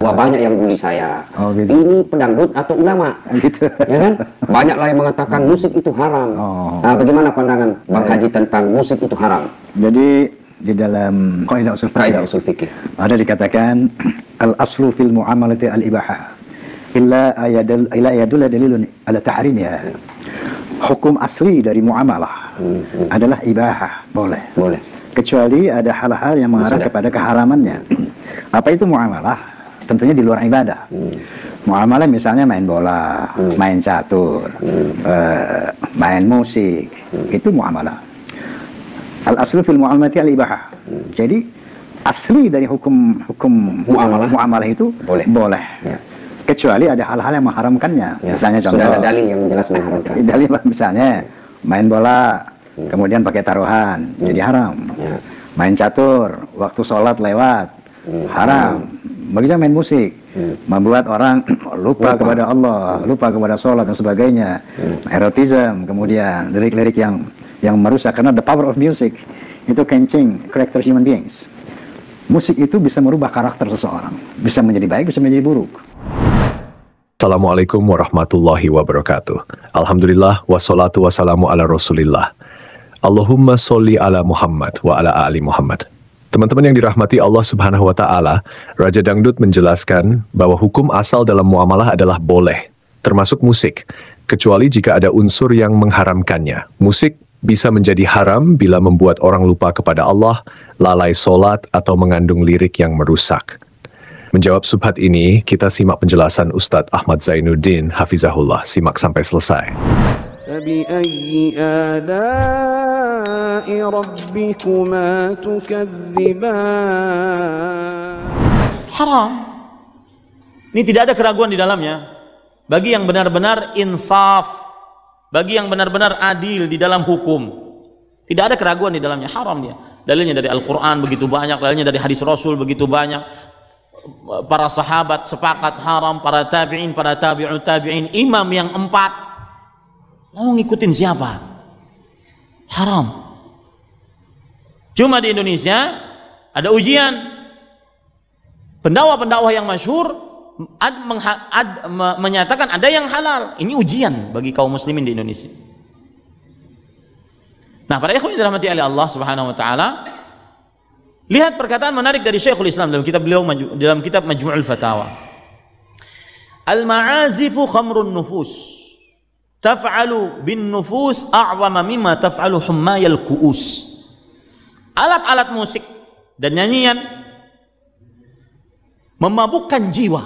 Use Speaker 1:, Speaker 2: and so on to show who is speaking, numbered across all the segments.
Speaker 1: Wah, banyak yang bully saya.
Speaker 2: Oh, gitu.
Speaker 1: Ini pedangdut atau ulama?
Speaker 2: Gitu.
Speaker 1: Ya kan? Banyaklah yang mengatakan musik itu haram.
Speaker 2: Oh.
Speaker 1: Nah, bagaimana pandangan Bang Haji tentang musik itu haram?
Speaker 2: Jadi di dalam kaidah usul
Speaker 1: fikih
Speaker 2: ada dikatakan al-aslu fil muamalati al-ibahah illa ayadulla dalilun ala tahrimiha. Hukum asli dari muamalah adalah ibahah, boleh. Kecuali ada hal-hal yang mengarah kepada keharamannya. Apa itu muamalah? Tentunya di luar ibadah. Muamalah misalnya main bola, main catur, main musik, itu muamalah. Al-aslu fil muamalati al-ibahah. Jadi asli dari hukum muamalah itu boleh. Ya. Kecuali ada hal-hal yang mengharamkannya. Ya. Misalnya contoh. Sudah ada dalil yang jelas mengharamkan. Dalil misalnya main bola, kemudian pakai taruhan, jadi haram. Ya. Main catur, waktu sholat lewat, haram. Begitu main musik, membuat orang lupa kepada Allah, lupa kepada sholat dan sebagainya. Erotisme, kemudian lirik-lirik yang merusak, karena the power of music itu can change character human beings. Musik itu bisa merubah karakter seseorang, bisa menjadi baik, bisa menjadi buruk.
Speaker 3: Assalamualaikum warahmatullahi wabarakatuh. Alhamdulillah wassalatu wassalamu ala rasulillah. Allahumma sholli ala Muhammad wa ala ali Muhammad. Teman-teman yang dirahmati Allah Subhanahu wa Ta'ala, Raja Dangdut menjelaskan bahwa hukum asal dalam muamalah adalah boleh, termasuk musik, kecuali jika ada unsur yang mengharamkannya. Musik bisa menjadi haram bila membuat orang lupa kepada Allah, lalai sholat, atau mengandung lirik yang merusak. Menjawab subhat ini, kita simak penjelasan Ustadz Ahmad Zainuddin, Hafizahullah. Simak sampai selesai.
Speaker 4: فَبِأَيِّ آلَاءِ رَبِّكُمَا تُكَذِّبَانِ.
Speaker 5: Haram. Ini tidak ada keraguan di dalamnya. Bagi yang benar-benar insaf, bagi yang benar-benar adil di dalam hukum, tidak ada keraguan di dalamnya. Haram dia. Dalilnya dari Al-Quran begitu banyak, dalilnya dari hadis Rasul begitu banyak. Para sahabat sepakat haram, para tabi'in, para tabi'ut tabi'in, imam yang 4. Lalu ngikutin siapa? Haram. Cuma di Indonesia ada ujian. Pendakwah-pendakwah yang masyhur menyatakan ada yang halal. Ini ujian bagi kaum muslimin di Indonesia. Nah, para ikhwan yang dirahmati oleh Allah Subhanahu wa taala, lihat perkataan menarik dari Syekhul Islam dalam kitab beliau, dalam kitab Majmu'ul Fatawa. Al-ma'azifu khamrun nufus, taf'alu bin nufus a'wama mimma taf'alu hummayal ku'us. Alat-alat musik dan nyanyian memabukkan jiwa,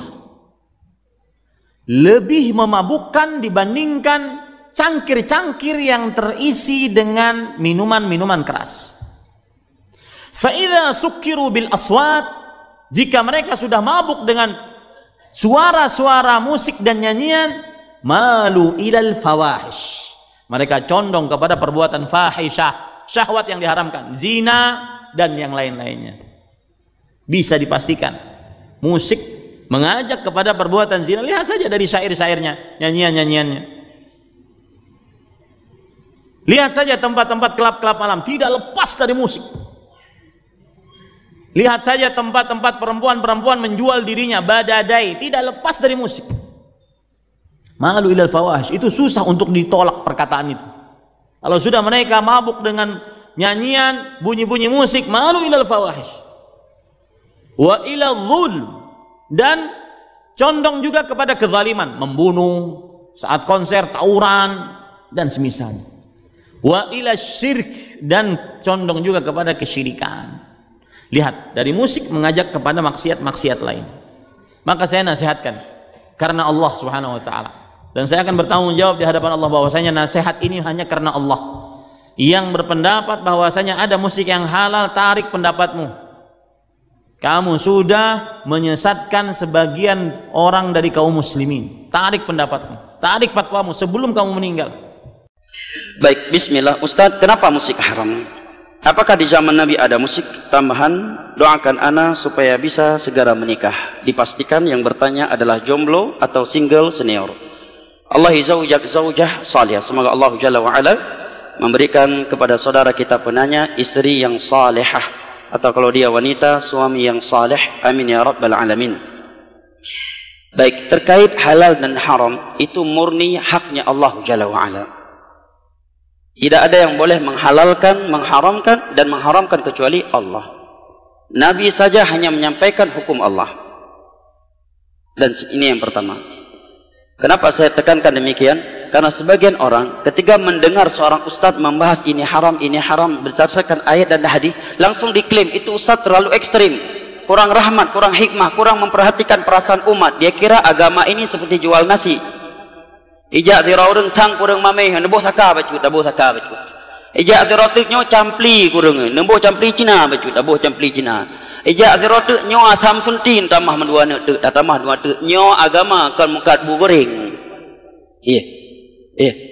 Speaker 5: lebih memabukkan dibandingkan cangkir-cangkir yang terisi dengan minuman-minuman keras. Fa'idha sukkiru bil aswat, jika mereka sudah mabuk dengan suara-suara musik dan nyanyian, malu ilal fawahish, mereka condong kepada perbuatan fahishah, syahwat yang diharamkan, zina dan yang lain-lainnya. Bisa dipastikan musik mengajak kepada perbuatan zina. Lihat saja dari syair-syairnya, nyanyian-nyanyiannya. Lihat saja tempat-tempat kelab-kelab malam tidak lepas dari musik. Lihat saja tempat-tempat perempuan-perempuan menjual dirinya, badadai, tidak lepas dari musik. Malu ilal fawahish, itu susah untuk ditolak perkataan itu. Kalau sudah mereka mabuk dengan nyanyian, bunyi-bunyi musik, malu ilal fawahish. Wa ilal dhulm, dan condong juga kepada kezaliman, membunuh, saat konser tawuran dan semisalnya. Wa ila syirk, dan condong juga kepada kesyirikan. Lihat, dari musik mengajak kepada maksiat-maksiat lain. Maka saya nasihatkan karena Allah Subhanahu wa taala, dan saya akan bertanggung jawab di hadapan Allah bahwasanya nasihat ini hanya karena Allah. Yang berpendapat bahwasanya ada musik yang halal, tarik pendapatmu. Kamu sudah menyesatkan sebagian orang dari kaum muslimin. Tarik pendapatmu, tarik fatwamu sebelum kamu meninggal.
Speaker 6: Baik, bismillah. Ustadz, kenapa musik haram? Apakah di zaman Nabi ada musik? Tambahan, doakan ana supaya bisa segera menikah. Dipastikan yang bertanya adalah jomblo atau single senior. Allah zaujah salihah. Semoga Allah Jalla wa'ala memberikan kepada saudara kita penanya istri yang salihah, atau kalau dia wanita, suami yang salih. Amin ya rabbal alamin. Baik, terkait halal dan haram, itu murni haknya Allah Jalla wa'ala. Tidak ada yang boleh menghalalkan, mengharamkan, dan mengharamkan kecuali Allah. Nabi saja hanya menyampaikan hukum Allah. Dan ini yang pertama. Kenapa saya tekankan demikian? Karena sebagian orang ketika mendengar seorang ustadz membahas ini haram berdasarkan ayat dan hadis, langsung diklaim itu ustadz terlalu ekstrim, kurang rahmat, kurang hikmah, kurang memperhatikan perasaan umat. Dia kira agama ini seperti jual nasi. Ijak diraureng tang kurang mameh, nembuh saka bacut, dabuh saka bacut. Ijak diroteknya campli kurang, nembuh campli Cina bacut, dabuh campli Cina. Ijak dirotek nyo asam suntin tambah mendua nek tambah dua tek nyo agama kan mukat bu goreng.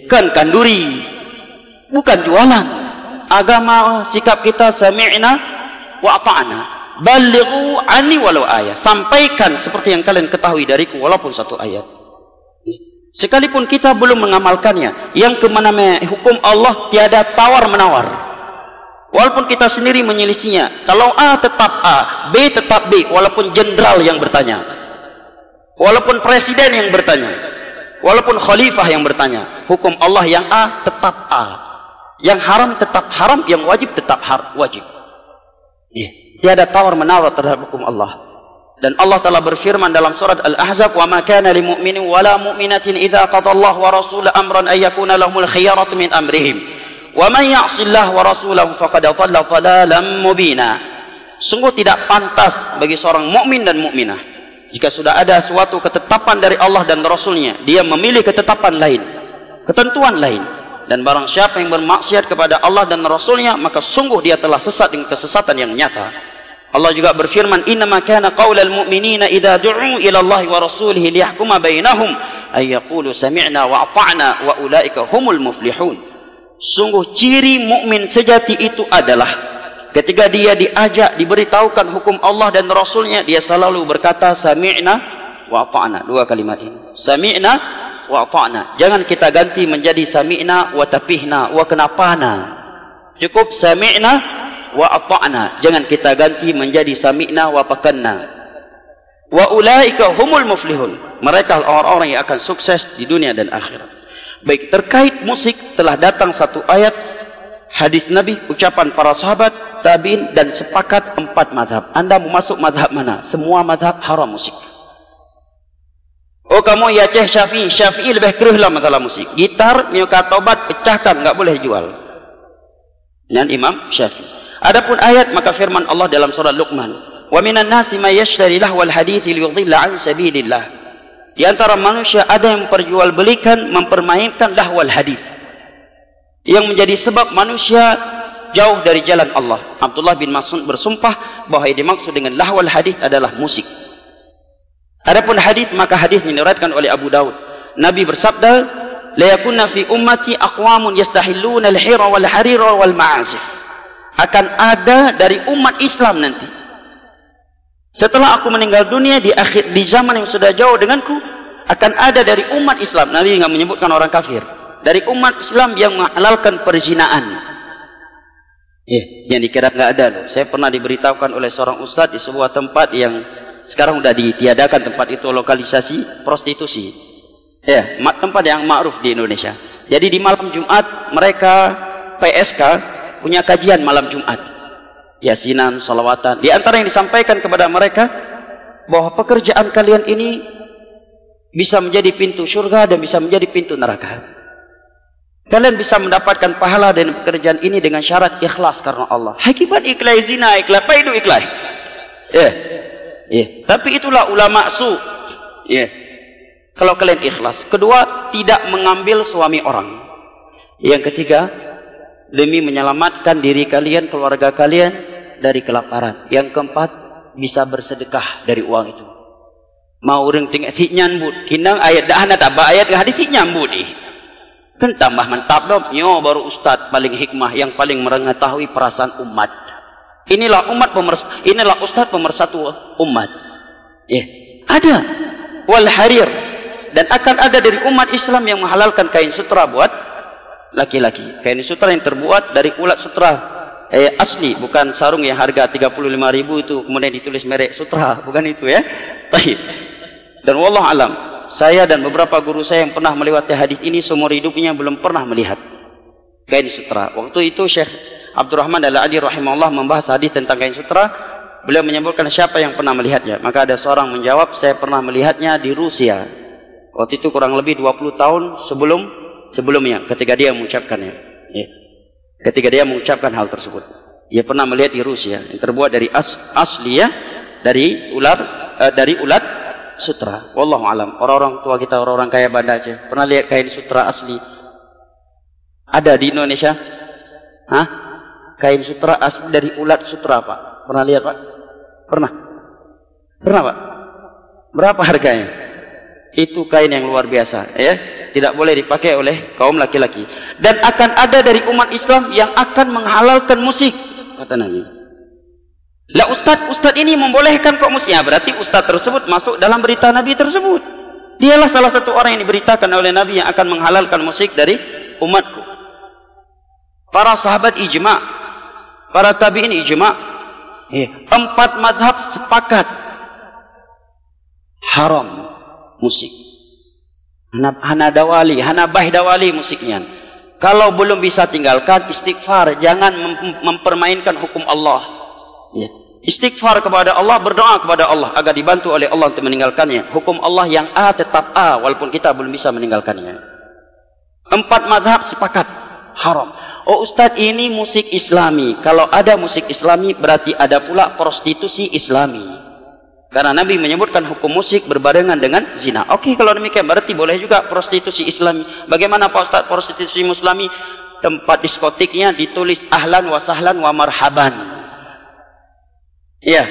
Speaker 6: Kan kanduri. Bukan jualan. Agama sikap kita sami'na wa ata'na. Balighu anni walau ayat. Sampaikan seperti yang kalian ketahui dariku walaupun satu ayat. Sekalipun kita belum mengamalkannya, yang kemana hukum Allah tiada tawar menawar. Walaupun kita sendiri menyelisinya, kalau A tetap A, B tetap B, walaupun jenderal yang bertanya, walaupun presiden yang bertanya, walaupun khalifah yang bertanya, hukum Allah yang A tetap A, yang haram tetap haram, yang wajib tetap wajib. Tiada tawar menawar terhadap hukum Allah. Dan Allah telah berfirman dalam surat Al-Ahzab, "Wa ma kana lil mu'minin wala mu'minatin idza qadallahu wa rasuluhu amran ay yakuna lahumul khiyaratu min amrihim. Wa man ya'sillahu wa rasulahu faqad dhalla dhalalan mubina." Sungguh tidak pantas bagi seorang mukmin dan mukminah jika sudah ada suatu ketetapan dari Allah dan Rasulnya, dia memilih ketetapan lain, ketentuan lain. Dan barang siapa yang bermaksiat kepada Allah dan Rasulnya, maka sungguh dia telah sesat dengan kesesatan yang nyata. Allah juga berfirman, "Innama kana qaulal mu'minina idza du'u ila Allah wa rasulihi liyahkuma bainahum ay yaqulu sami'na wa ata'na wa ulaika humul muflihun." Sungguh ciri mukmin sejati itu adalah ketika dia diajak, diberitahukan hukum Allah dan Rasulnya, dia selalu berkata sami'na wa ata'na. Dua kalimat ini. Sami'na wa ata'na. Jangan kita ganti menjadi sami'na wa tapihna wa kenapana. Cukup sami'na wa ata'na. Jangan kita ganti menjadi sami'na wa pakanna. Wa ulaika humul muflihun. Mereka orang-orang yang akan sukses di dunia dan akhirat. Baik, terkait musik telah datang satu ayat, hadis Nabi, ucapan para sahabat, tabi'in, dan sepakat 4 mazhab. Anda mau masuk mazhab mana? Semua mazhab haram musik. Oh kamu ya Ceh Syafi'i, Syafi'i lebih kerehlah masalah musik. Gitar, nyuka tobat, pecahkan, enggak boleh jual. Dan Imam Syafi'i. Adapun ayat, maka firman Allah dalam surah Luqman, "Wa minan nasi may yashtari lahwal hadithi liyudhilla an sabilillah." Di antara manusia ada yang memperjualbelikan, mempermainkan lahwal hadis, yang menjadi sebab manusia jauh dari jalan Allah. Abdullah bin Mas'ud bersumpah bahwa yang dimaksud dengan lahwal hadis adalah musik. Adapun hadis, maka hadis diriwayatkan oleh Abu Daud. Nabi bersabda, "La yakunna fi ummati aqwamun yastahilluna al-hira wal harira wal ma'azif." Akan ada dari umat Islam nanti, setelah aku meninggal dunia, di zaman yang sudah jauh denganku, akan ada dari umat Islam. Nabi enggak menyebutkan orang kafir. Dari umat Islam yang menghalalkan perzinaan. Yang dikira enggak ada loh. Saya pernah diberitahukan oleh seorang ustaz di sebuah tempat yang sekarang sudah ditiadakan tempat itu, lokalisasi prostitusi. Tempat yang ma'ruf di Indonesia. Jadi di malam Jumat mereka PSK punya kajian malam Jumat. Yasinan, salawatan. Di antara yang disampaikan kepada mereka bahwa pekerjaan kalian ini bisa menjadi pintu surga dan bisa menjadi pintu neraka. Kalian bisa mendapatkan pahala dari pekerjaan ini dengan syarat ikhlas karena Allah. Hakikat ikhlas zina, ikhlas paidu ikhlas. Tapi itulah ulama su. Kalau kalian ikhlas. Kedua, tidak mengambil suami orang. Yang ketiga, demi menyelamatkan diri kalian, keluarga kalian dari kelaparan. Yang keempat, bisa bersedekah dari uang itu. Mau orang tinggal si nyambut, kinang ayat dah nak tabah ayat hadis si nyambut kan tambah mantap dong. Nyo baru ustaz paling hikmah yang paling mengetahui perasaan umat. Inilah ustaz pemersatu umat. Ada wal harir, dan akan ada dari umat Islam yang menghalalkan kain sutra buat laki-laki. Kain sutra yang terbuat dari ulat sutra asli, bukan sarung yang harga 35.000 itu kemudian ditulis merek sutra, bukan itu ya. Baik. Dan wallahu alam, saya dan beberapa guru saya yang pernah melewati hadis ini seumur hidupnya belum pernah melihat kain sutra. Waktu itu Syekh Abdurrahman Al-Adi rahimahullah membahas hadis tentang kain sutra. Beliau menyebutkan siapa yang pernah melihatnya. Maka ada seorang menjawab, saya pernah melihatnya di Rusia. Waktu itu kurang lebih 20 tahun sebelumnya ketika dia mengucapkannya. Ya. Ketika dia mengucapkan hal tersebut. Dia pernah melihat di Rusia yang terbuat dari asli ya, dari ulat sutra. Wallahu alam. Orang-orang tua kita, orang-orang kaya Banda Aceh, pernah lihat kain sutra asli? Ada di Indonesia? Hah? Kain sutra asli dari ulat sutra, Pak. Pernah lihat, Pak? Pernah? Pernah, Pak? Berapa harganya? Itu kain yang luar biasa, ya. Tidak boleh dipakai oleh kaum laki-laki. Dan akan ada dari umat Islam yang akan menghalalkan musik, kata Nabi. Lah ustadz ini membolehkan kok musik. Ya, berarti ustadz tersebut masuk dalam berita Nabi tersebut. Dialah salah satu orang yang diberitakan oleh Nabi yang akan menghalalkan musik dari umatku. Para sahabat ijma', para tabi'in ijma'. 4 mazhab sepakat haram musik. Hanabah dawali musiknya. Kalau belum bisa tinggalkan, istighfar, jangan mempermainkan hukum Allah. Ya. Istighfar kepada Allah, berdoa kepada Allah agar dibantu oleh Allah untuk meninggalkannya. Hukum Allah yang A tetap A walaupun kita belum bisa meninggalkannya. 4 mazhab sepakat haram. Oh Ustadz, ini musik Islami. Kalau ada musik Islami berarti ada pula prostitusi Islami. Karena Nabi menyebutkan hukum musik berbarengan dengan zina. Oke, kalau demikian berarti boleh juga prostitusi Islami. Bagaimana Pak Ustadz prostitusi Islami? Tempat diskotiknya ditulis ahlan wa sahlan wa marhaban. Iya.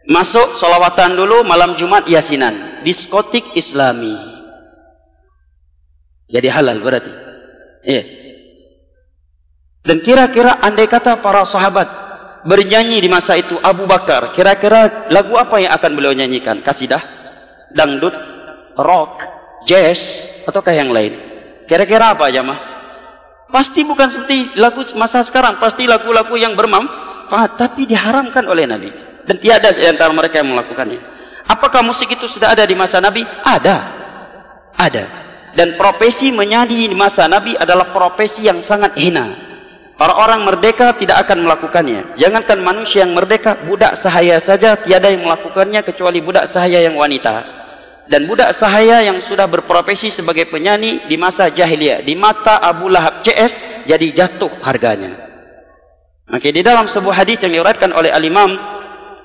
Speaker 6: Masuk solawatan dulu, malam Jumat yasinan. Diskotik Islami. Jadi halal berarti. Iya. Dan kira-kira andai kata para sahabat bernyanyi di masa itu, Abu Bakar, kira-kira lagu apa yang akan beliau nyanyikan? Kasidah, dangdut, rock, jazz, ataukah yang lain? Kira-kira apa jamaah? Pasti bukan seperti lagu masa sekarang, pasti lagu-lagu yang bermanfaat, tapi diharamkan oleh Nabi. Dan tiada di antara mereka yang melakukannya. Apakah musik itu sudah ada di masa Nabi? Ada. Ada. Dan profesi menyanyi di masa Nabi adalah profesi yang sangat hina. Para orang merdeka tidak akan melakukannya. Jangankan manusia yang merdeka, budak sahaya saja tiada yang melakukannya kecuali budak sahaya yang wanita. Dan budak sahaya yang sudah berprofesi sebagai penyanyi di masa jahiliyah, di mata Abu Lahab CS, jadi jatuh harganya. Maka di dalam sebuah hadis yang diriwayatkan oleh Al-Imam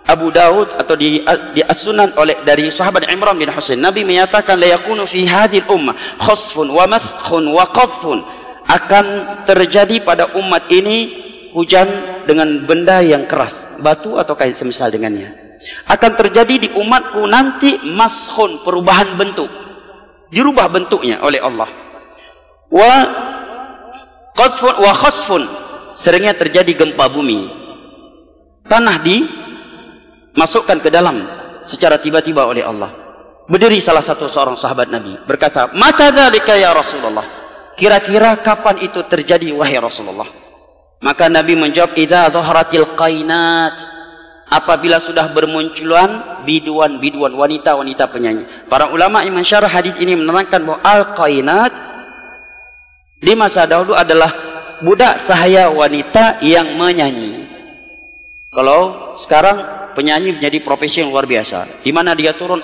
Speaker 6: Abu Daud atau di As-Sunan dari sahabat Imran bin Husain, Nabi menyatakan la yakunu fi hadhil ummah khasfun wa maskhun wa qadhfun. Akan terjadi pada umat ini hujan dengan benda yang keras, batu atau kain semisal dengannya. Akan terjadi di umatku nanti maskhun, perubahan bentuk, dirubah bentuknya oleh Allah. Wa qadfun wa khasfun, seringnya terjadi gempa bumi, tanah dimasukkan ke dalam secara tiba-tiba oleh Allah. Berdiri salah satu seorang sahabat Nabi berkata, "Mata dzalika ya Rasulullah?" Kira-kira kapan itu terjadi wahai Rasulullah? Maka Nabi menjawab, idza dhaharatil qainat, apabila sudah bermunculan biduan-biduan, wanita-wanita penyanyi. Para ulama yang mensyarah hadis ini menerangkan bahwa al-qainat di masa dahulu adalah budak sahaya wanita yang menyanyi. Kalau sekarang penyanyi menjadi profesi yang luar biasa, di mana dia turun,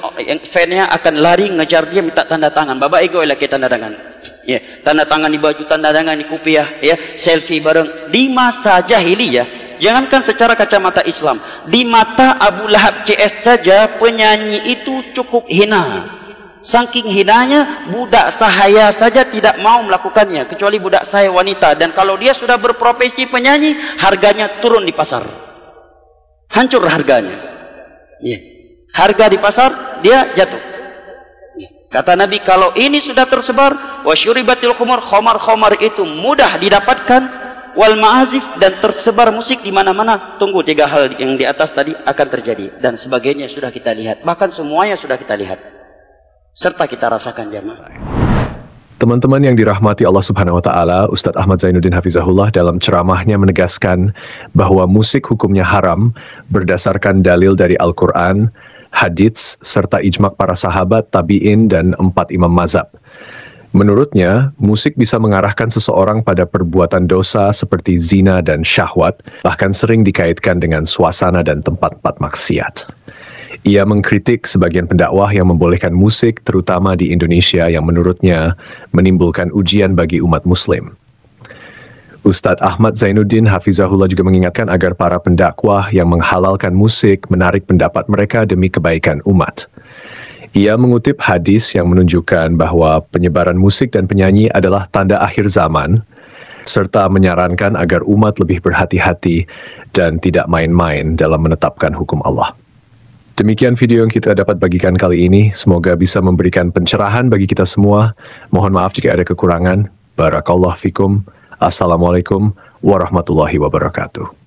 Speaker 6: fan-nya akan lari ngejar dia, minta tanda tangan. Bapak ego lagi tanda tangan, ya, tanda tangan di baju, tanda tangan di kopiah, ya, selfie bareng. Di masa jahiliyah, jangankan secara kacamata Islam, di mata Abu Lahab CS saja penyanyi itu cukup hina. Saking hinanya, budak sahaya saja tidak mau melakukannya kecuali budak sahaya wanita. Dan kalau dia sudah berprofesi penyanyi, harganya turun di pasar. Hancur harganya. Ya. Harga di pasar dia jatuh. Ya. Kata Nabi, kalau ini sudah tersebar, wasyuribatil khumur, khomar itu mudah didapatkan, wal ma'azif, dan tersebar musik di mana-mana. Tunggu 3 hal yang di atas tadi akan terjadi, dan sebagainya sudah kita lihat. Bahkan semuanya sudah kita lihat serta kita rasakan jamaah.
Speaker 3: Teman-teman yang dirahmati Allah Subhanahu wa Ta'ala, Ustadz Ahmad Zainuddin Hafizahullah dalam ceramahnya menegaskan bahwa musik hukumnya haram berdasarkan dalil dari Al-Quran hadits, serta ijma' para sahabat, tabi'in, dan 4 imam mazhab. Menurutnya, musik bisa mengarahkan seseorang pada perbuatan dosa seperti zina dan syahwat, bahkan sering dikaitkan dengan suasana dan tempat-tempat maksiat. Ia mengkritik sebagian pendakwah yang membolehkan musik, terutama di Indonesia, yang menurutnya menimbulkan ujian bagi umat muslim. Ustadz Ahmad Zainuddin Hafizahullah juga mengingatkan agar para pendakwah yang menghalalkan musik menarik pendapat mereka demi kebaikan umat. Ia mengutip hadis yang menunjukkan bahwa penyebaran musik dan penyanyi adalah tanda akhir zaman, serta menyarankan agar umat lebih berhati-hati dan tidak main-main dalam menetapkan hukum Allah. Demikian video yang kita dapat bagikan kali ini. Semoga bisa memberikan pencerahan bagi kita semua. Mohon maaf jika ada kekurangan. Barakallahu fikum. Assalamualaikum warahmatullahi wabarakatuh.